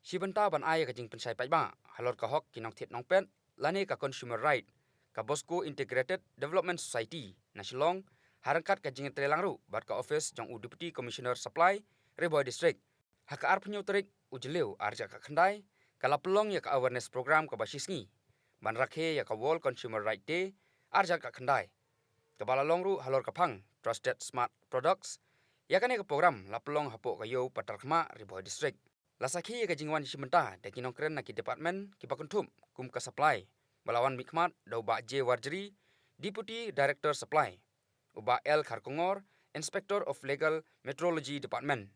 Shibanta ban ai ka jing pensai pai ba halor ka hok kinong thet nong pen lani ka consumer right ka Bosco Integrated Development Society na Shillong harangkat ka jing trelang ru bat ka office jong u Deputy Commissioner Supply Riboy District haka ar pnyu trik ujleu arja ka khandai kala pelong ya ka awareness program ka basisngi ban rakhe ya ka World Consumer Right Day arja ka khandai ka balalong ru halor ka phang Trusted Smart Products ya ka ne ka program la pelong hapo ka yo patarkhma Riboy District Lasakhi ka jingwan shimenta de kinong kren na ki department ki pakunthum kum ka supply balawan mikmat do ba J Warjri Deputy Director Supply uba L Kharkongor Inspector of Legal Metrology Department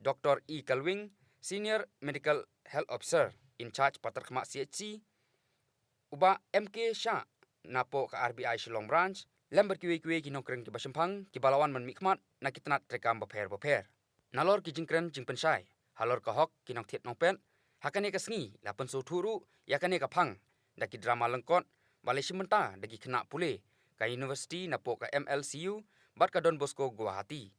Dr E Kalwing Senior Medical Health Officer in charge Patarkhma CHC uba MK Shah napo ka RBI Shillong branch lember kiwe kinong kren ki basempang ki balawan man mikmat na kitnat rekam baper nalor ki jingkren jingpensai halor ka hok kinong thet nong pen hakane ka sngi la pensu thuru yakane ka phang daki drama lengkot bale shimenta daki khna pule ka university napo ka MLCU bat ka Don Bosco Guwahati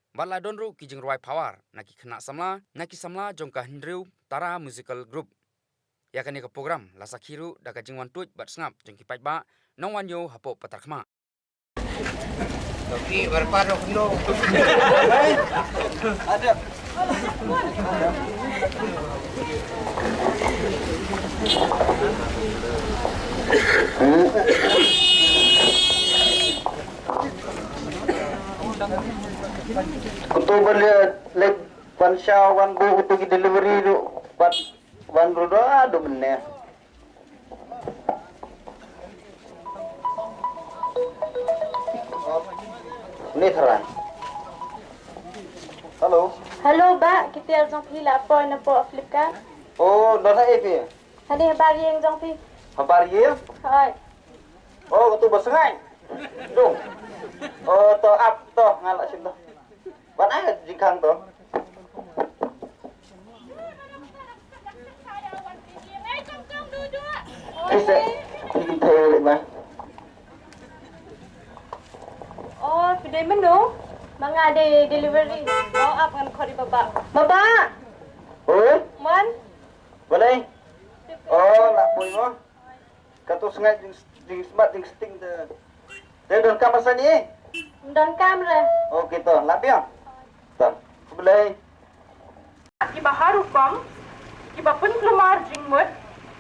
bala donru ki jing roi power naki khna samla jong ka hindriu tara musical group yakane ka program la sakhiru daka jingwan tuj bat snap jong ki paiba nongwan yo hapo patarkhma Okey, berpadu kilo. Ada. Untuk beli leg one show one go untuk delivery tu, buat one rodo ada benar. Ni terang. Halo. Halo, Ba. Kita yang phi là apa na po Flipkart. Oh, dah saya phi. Hani bagi yang jong phi. Kabar ye? Hai. Oh, tu bersengai. Dung. Oh, to up to ngalak sim to. Ban ai jingkang to. Bisa. Bikin tayo ba? Oh, pidai menu. Mga ada delivery. Bawa up ngan kori baba. Baba. Oi, Man. boleh? Oh, nak pui mo. Katu sengai jing smart jing sting de. Dia don kam masa ni. Dan kamera. Oh, gitu. Lapian. Tak. Boleh. Iba harupam, iba pun keluar jingmut,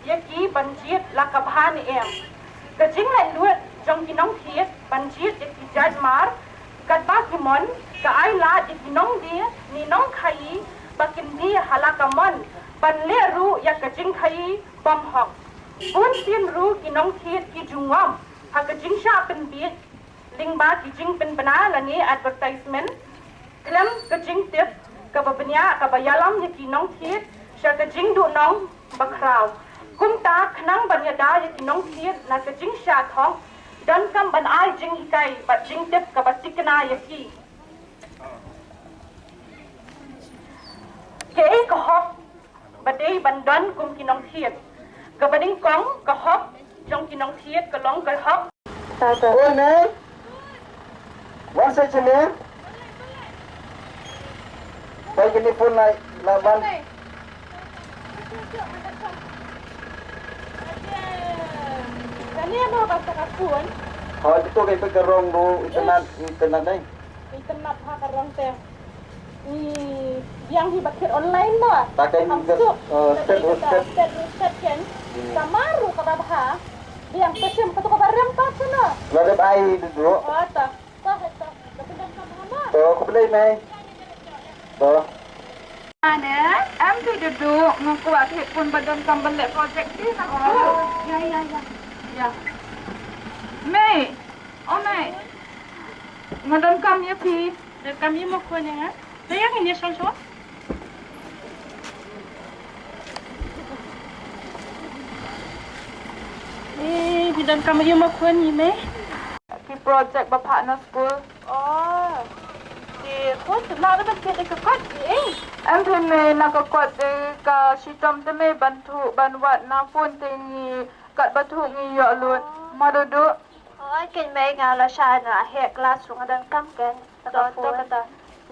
ya ki banjir lakabahan em. Kajing lai luat jong kinong thiet banjir ya ki jadmar, kat bakimon ka ai la ya kinong dia ni nong khai bakin dia halakamon ban le ru ya kajing khai bam hok. Pun tin ru kinong thiet ki jungam, ha kajing sha pen biet ling ba ki jing pen bana langi advertisement. Klem kajing tip kababnya kabayalam ya kinong thiet sha kajing du nong bakraw kum ta khnang banyada ya kinong thiet na kajing sha thong dan kam ban ai jing hikai bat jing tip kabasikna ya ki ke ka hop badai bandan kum kinong thiet kabading kong ka hop jong kinong thiet ka long ka hop Oh, ni. Masa sini. Bagi ni pun laban. Kani ano ba sa kapuan? Oh, itu kay pagkarong do internet ni. Internet ha karong te. Yang hibakit online mo. Pakai set kan. Samaru ka ba ha? Yang pesim ka to ka barang pa sana. Ladap ai dulu. Oh ta. Ta. Kapindam ka ba? Oh, aku boleh mai. Oh. Ana, am tu duduk menguat pun badan kambal projek ni nak. Ya. Ya. Mei. Oh Mei. Madam kam ya pi. Kami mau kau ni ha? Saya yang ini soal. Bidan kami mau kau ni Mei. Di projek bapa nak school. Oh. Di kau sebenarnya ada kita kekot ni. Em thêm mê na ka kwat de ka sitam te me bantu banwat na pun te ni kat batu ngi yo lut madudu Oh, kin mai nga la sha na he class rung adan kam ken. to kata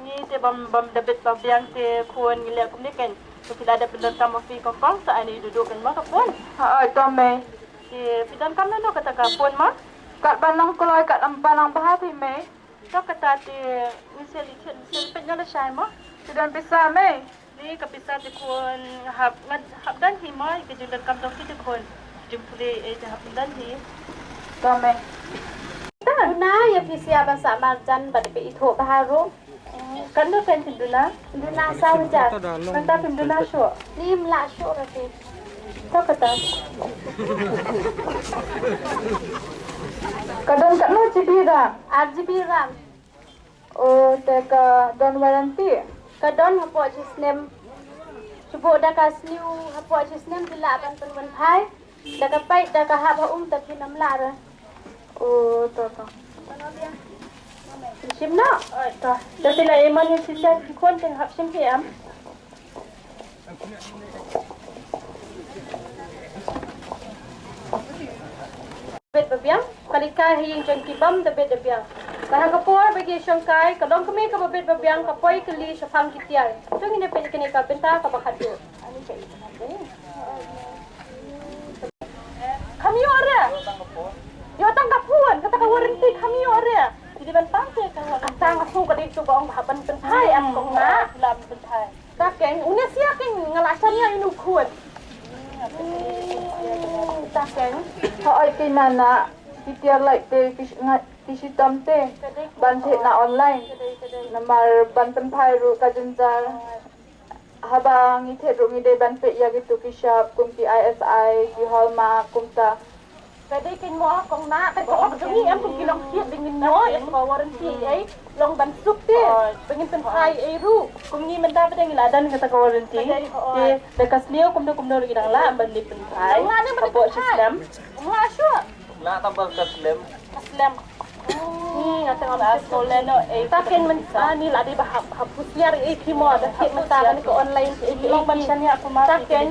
ni te bam debit ba biang te kuan ngi le kum ni ken Bila ada pidon kam fi kokong sa ani duduk kan ma kapun. Ha to me. Di pidon kam no kata kapun ma. Kat banang koloi kat banang bahati me. To kata ti misal penjala syai ma. Pidon bisa me. Ni kapisa ti kun hab dan hi ma ke jundar kam to ti kun. Jempule hab dan hi. To me. Duna ya visi abang sama jan pada pe itu baharu. Kan do pen duna. Duna sahaja. Kan ta pen duna syo. Ni mla syu rati. To kata. Kadang kat no cibira. RGB RAM. Oh, teka don warranty. Kadon hapo jisnem. Subo dah kas new hapo jisnem bila abang penwan pai. Dah kapai dah kahap haum tapi namla ra. Oh, to. Sim na. To. Dah sila iman ni sisa kon teng hap sim am. Bet babiang kalika hiyang jan kibam da bet babiang. Bahang kapor bagi syangkai kadong kami ka bet babiang kapoi kali syafang kitiar. Tu ngine pe kene ka benta ka bakhadu. Ani pe kami ora. Yo tang kapuan kata ka warranty kami ora. Jadi ban pangke ka tang aku ka dito ba ang haban pentai am kong na lam pentai. Ta keng unya sia keng ngalasannya inu kuat. Ta keng Ho ai pinana kitiar like te kisi tamte. Ban the na online. Namar ban penpai ru ka jenjar. Habang ithe ru ngide ban pe ya gitu kisap kum ki ISI ki hallmark kum ta. Kadai kin mo kong na kan ko ni am kung kilong kiat dingin no ya ko warranty ay long ban suk te pengin pentai ay ru Kung ni man dapat ang iladan kata ka warranty. Di dekas niyo kum do lagi dang la ban li penpai. Apo system. nga syo La tambah ke slim. aslam ni ngata ngala Soleno eh takin man ani la di bahap hapusnyar ay kimo da kit man ta ko online ay long man siya niya kumati takin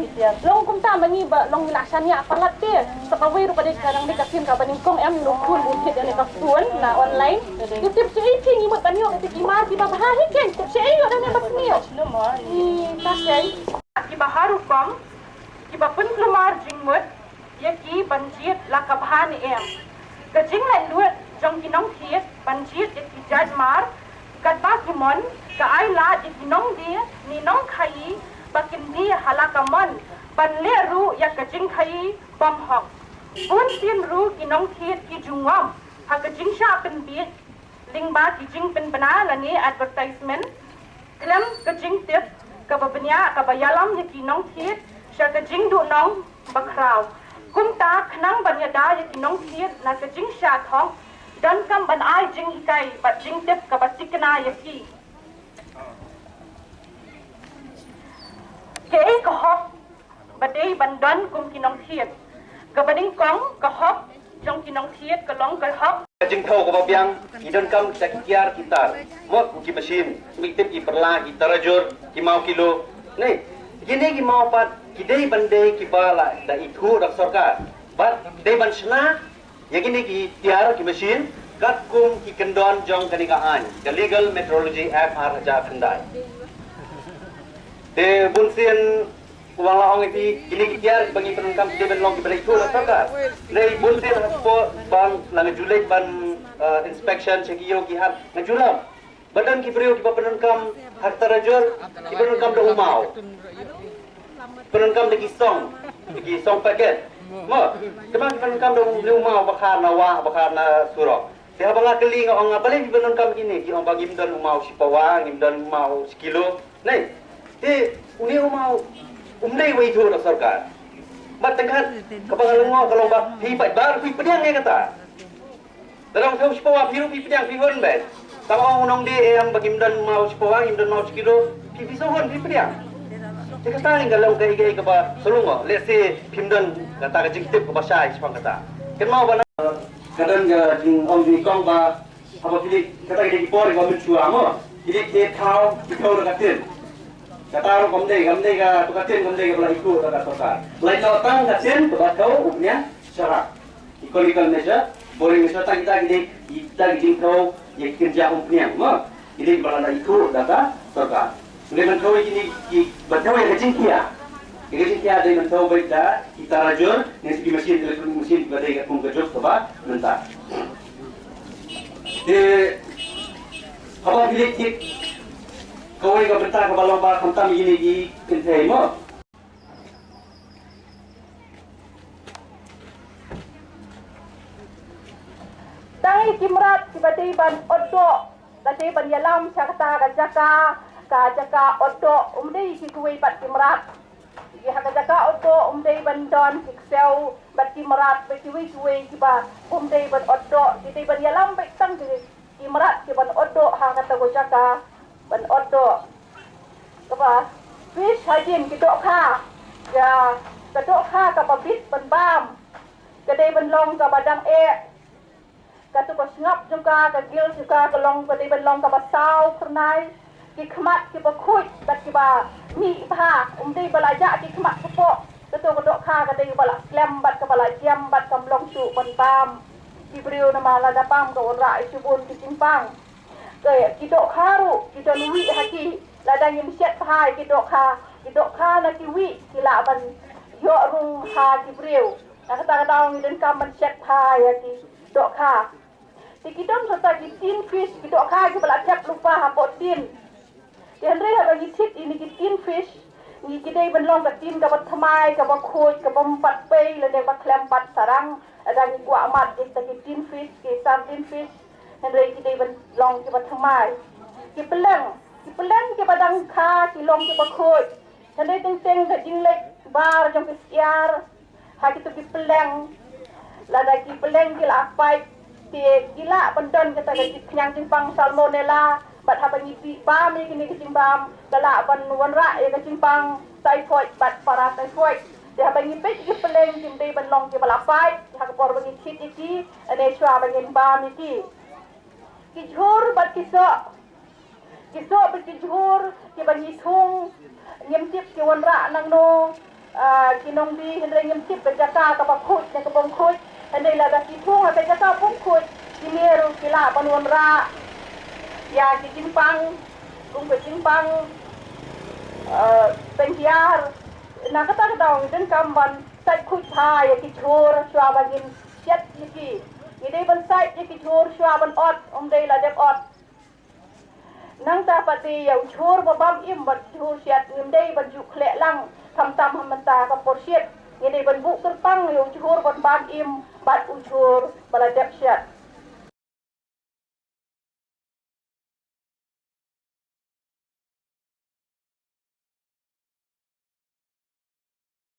long kum ta mangi ba long nilasanya apalat te sa kaway ru pada sekarang ni kasin ka baning kong am no kun bukit ani ka phone na online tip si ay tingi mo panyo iti ima di ba bahahin tip si ay ora na basniyo No mo. ni takin Iba harukom, iba pun keluar jingmut, ya ki banjir lakabhan em. Kajing lai luat jong kinong thiet banjir ya ki jad mar, kat ba kimon ka ai la ya kinong dia ni nong khai bakin dia halakamon ban le ru ya kajing khai bam hok. Pun tin ru kinong thiet ki jungwam, ha kajing sha pen bi ling ba ki jing pen bana la ni advertisement. Klem kajing tip kababnya kabayalam ya kinong thiet sya kajing du nong bakraw kum ta khnang banyada ya kinong thiet na kajing sya thong dan kam ban ai jing hikai bat jing tip kabatikna ya ki ke ka hok badai bandan kum kinong thiet kabading kong ka hok jong kinong thiet ka long ka hok Jing thau ko babiang idon kam sa kiar kitar. Mo ki machine, mitip ki perla ki tarajur ki mau kilo. Nei, gini ki mau pat ki dei bande ki bala da itu dak sarkar. Bat dei ban sna ya gini ki tiar ki machine kat kum ki kendon jong kanikaan. The Legal Metrology Act har haja khandai. De bunsin uang laong itu kini kiar bagi penungkam di benlong di beriku lah sarkar. Nei buntin haspo ban lang julek ban inspection sekiyo kihat ngajulam. Badan ki beriu ki penungkam hak tarajur ki penungkam da umau. Penungkam di song paket. Mo, kemang penungkam da umau bakar na bakar na surok. Dia bang keli ngong balik di penungkam kini ki ong bagi mdan umau si pawang, mdan umau sekilo. Nei, uni umau umdai wei tu dak sarkar. Mat tengkat kapangalang ngo kalau ba hi pai bar hi pediang ngai kata. Darang thau sipawa phiru hi pediang hi hon ben. Tawang unong di em bagimdan mau sipawa imdan mau sekilo hi hon hi pediang. Jika tang kalau kai kai ka ba solungo let's say pimdan kata ka jingtip ka basai sipang kata. Ken mau ba kadang ga jing om di kong ba apa pilih kata ki por ga menchua mo. Pilih ke thau ki thau ka tin. Kata orang kamdei ka tukatin kamdei ka pala ikut kata kota. Lain tang katin tukat kau upnya syarat. Ecological measure, boring measure tang kita giding kau yang kerja upnya. Mo, ini pala ikut kata kota. Mulai mentau ini mentau yang kecil kia. Yang kecil kia ada mentau baik dah kita rajul yang segi mesin elektronik mesin pada yang pun kerja sebab mentah. Apa bilik kit kau yang bertah ke balong bar hantam ini di kentai mo. Tangi kimrat tiba-tiba odok, tiba-tiba yalam cakta kajaka odok, umdei kikuai bat kimrat. Kajaka odok, umdei bandon kiksel bat kimrat, berkiwi kuai kiba, umdei ban odok, tiba-tiba yalam baik tang kimrat kiban odok ha kata gojaka ban odok. Kapa fish hajin kidok kha, ya kedok kha kapabit ban bam, kedai ban long ka badang katu ko ngap juga ka gil juga kelong ko dei long ka basau pernai ki khmat ki bakhuj bat ki ba ni pha dei balaja ki khmat sepo katu ko dok kha ka dei bala klem bat ka bala jam bat kam long su ban pam ki brio na mala da pam ko ra i subun ki simpang ke ki dok kharu ki don wi haki ladang yim set phai ki dok kha na ki wi ki la ban yo rung ha ki brio na kata dang ni den kam man set phai ki dok kha Tikidom serta tin fish kita kah kita belajak lupa hapot tin. Yang reh bagi sit ini tin fish ni kita benlong ke tin kabat thamai kabat khoi kabat empat pay lede kabat kelempat sarang ada ni gua amat kita tin fish kita tin fish yang reh kita benlong kabat thamai. Kita badang kah kilong kabat khoi. Yang reh teng ke jinglek bar jom kesiar. Ha kita peleng lada peleng kila apai gila pendon kata kenyang simpang salmonella bat haba ni pa mi kini kecimbam galak ban wanra ya kecimbang typhoid bat para typhoid dia haba ni pek ki peleng kimbe ban long ki balapai ha por bagi kit iki ane shwa bagi bam iki ki jhur bat kiso bat ki jhur ki bagi thung nyem tip ki wanra nang no kinong bi hendre nyem tip bejaka ka bakhut ne ka bong khut Andai lah dah kipung, ada jasa pungkut, kimiru kila panuan ra, ya kijimpang, kung kijimpang, pengkiar, nak kata dong, dan kamban, sai kut ha, ya kichur, suabagin, siat liki, ini ban sai ya kichur, suaban ot, dai lah dep ot, nang tapati ya uchur babam im bat chur siat, dai ban juk lek lang, tam hamanta kapor siat. Ini ban buk terpang yo chur ban bam im bat uchur baladep siat